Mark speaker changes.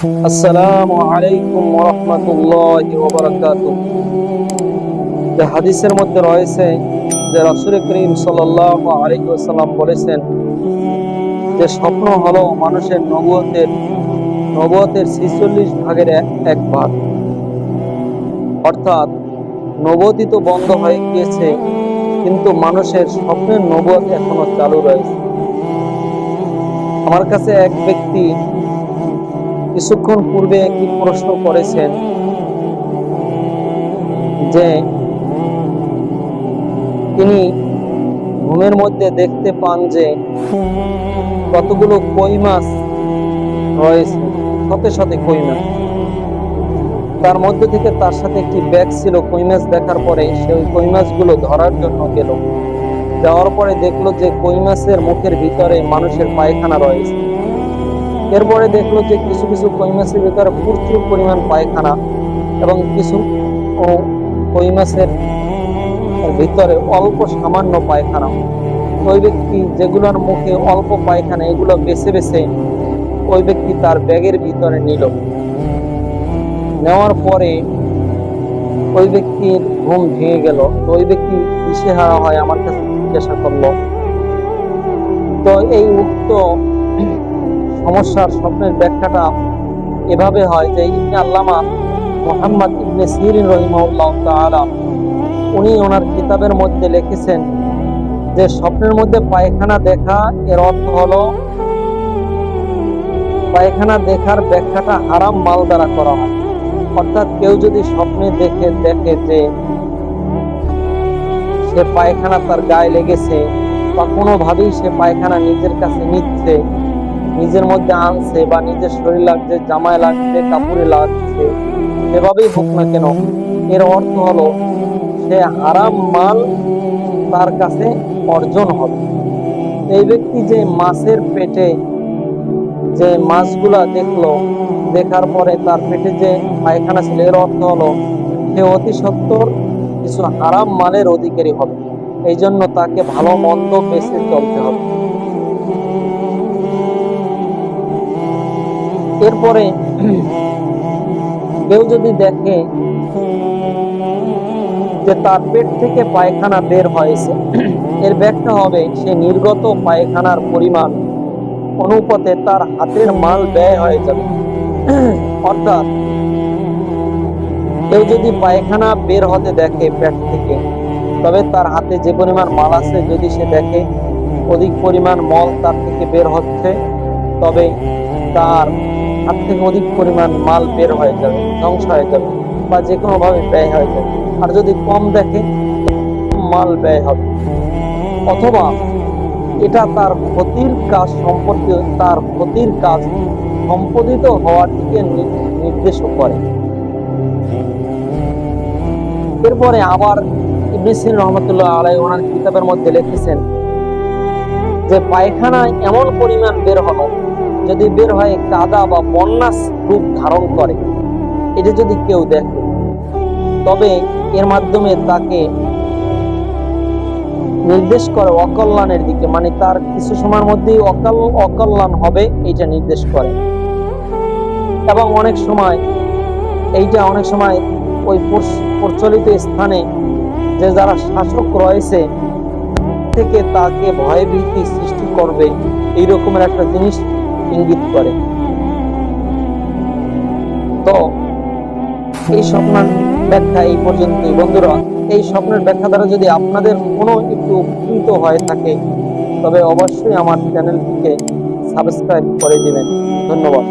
Speaker 1: আসসালামু আলাইকুম ওয়া রাহমাতুল্লাহি ওয়া বারাকাতুহু। যে হাদিসের মধ্যে রয়েছে যে রাসূল করিম সাল্লাল্লাহু আলাইহি ওয়াসাল্লাম বলেছেন যে স্বপ্ন হলো মানুষের নবুয়তের 46 ভাগের এক ভাগ। অর্থাৎ নবুয়ত তো বন্ধ হয়ে গিয়েছে, কিন্তু মানুষের স্বপ্নের নবুয়ত এখনো চালু রয়েছে। আমার কাছে এক ব্যক্তি কিছুক্ষণ পূর্বে একটি প্রশ্ন করেছেন যে তিনি ঘুমের মধ্যে দেখতে পান যে কতগুলো কই মাছ রয়েছে, শতে শতে কই মাছ। তার মধ্যে থেকে তার সাথে একটি ব্যাগ ছিল। কই মাছ দেখার পরে সে ওই কই মাছগুলো ধরার জন্য গেল। যাওয়ার পরে দেখলো যে কই মাছের মুখের ভিতরে মানুষের পায়খানা রয়েছে। এরপরে দেখলো যে কিছু কিছু কই মাছের ভিতরে প্রচুর পরিমাণ পায়খানা এবং কিছু কই মাছের ভিতরে অল্প সামান্য পায়খানা। ওই ব্যক্তি যেগুলোর মুখে অল্প পায়খানা, এগুলো বেছে বেছে ওই ব্যক্তি তার ব্যাগের ভিতরে নিল। নেওয়ার পরে ওই ব্যক্তির ঘুম ভেঙে গেল। তো ওই ব্যক্তি দিশেহারা হয় আমার কাছে জিজ্ঞাসা করলো। তো এই উক্ত সমস্যার স্বপ্নের ব্যাখ্যাটা এভাবে হয় যে ইবনে আল্লামা মুহাম্মদ ইবনে সিরিন রাহিমাহুল্লাহ তাআলা উনি ওনার কিতাবের মধ্যে লিখেছেন যে স্বপ্নের মধ্যে পায়খানা দেখা এর অর্থ হলো পায়খানা দেখার ব্যাখ্যাটা হারাম মাল দ্বারা করা হয়। অর্থাৎ কেউ যদি স্বপ্নে দেখে যে সে পায়খানা তার গায়ে লেগেছে বা কোনোভাবেই সে পায়খানা নিজের কাছে নিচ্ছে, নিজের মধ্যে আনছে বা নিজের শরীর লাগছে, জামায় লাগছে, কাপড়ে লাগছে, যেভাবেই হোক না কেন, এর অর্থ হলো সে হারাম মাল তার কাছে অর্জন হবে। এই ব্যক্তি যে মাছের পেটে যে মাছগুলা দেখলো, দেখার পরে তার পেটে যে পায়খানা ছিল, এর অর্থ হলো সে অতি সত্বর কিছু হারাম মালের অধিকারী হবে। এই জন্য তাকে ভালো মন্দ বেছে চলতে হবে। এরপরে কেউ যদি দেখে যে তার পেট থেকে পায়খানা বের হয়েছে, এর ব্যাখ্যা হবে সে নির্গত পায়খানার পরিমাণ অনুপাতে তার হাতের মাল ব্যয় হয়ে যাবে। অর্থাৎ কেউ যদি পায়খানা বের হতে দেখে পেট থেকে, তবে তার হাতে যে পরিমাণ মাল আছে যদি সে দেখে অধিক পরিমাণ মল তার থেকে বের হচ্ছে, তবে তার হাত থেকে অধিক পরিমাণ মাল বের হয়ে যাবে, ধ্বংস হয়ে যাবে বা যে কোনো ভাবে ব্যয় হয়ে যাবে। আর যদি কম দেখে মাল ব্যয় হবে, অথবা এটা তার ক্ষতির কাজ সম্পাদিত হওয়ার দিকে নির্দেশ করে। এরপরে আবার ইবনে সিরিন রাহমাতুল্লাহ আলাইহি ওনার কিতাবের মধ্যে লিখেছেন যে পায়খানা এমন পরিমাণ বের হলো, যদি বের হয় কাদা বা বন্যাস রূপ ধারণ করে, এটা যদি কেউ দেখে, তবে এর মাধ্যমে তাকে নির্দেশ করে অকল্যাণের দিকে, মানে তার কিছু সময়ের মধ্যেই অকল্যাণ হবে, এটা নির্দেশ করে। এবং অনেক সময় ওই প্রচলিত স্থানে যে যারা শাসক রয়েছে থেকে তাকে ভয়ভীতি সৃষ্টি করবে, এই রকমের একটা জিনিস ইঙ্গিত করে। তো এই স্বপ্নের ব্যাখ্যা এই পর্যন্তই। বন্ধুরা, এই স্বপ্নের ব্যাখ্যা দ্বারা যদি আপনাদের কোনো একটু উপকৃত হয়ে থাকে, তবে অবশ্যই আমার চ্যানেলটিকে সাবস্ক্রাইব করে দিবেন। ধন্যবাদ।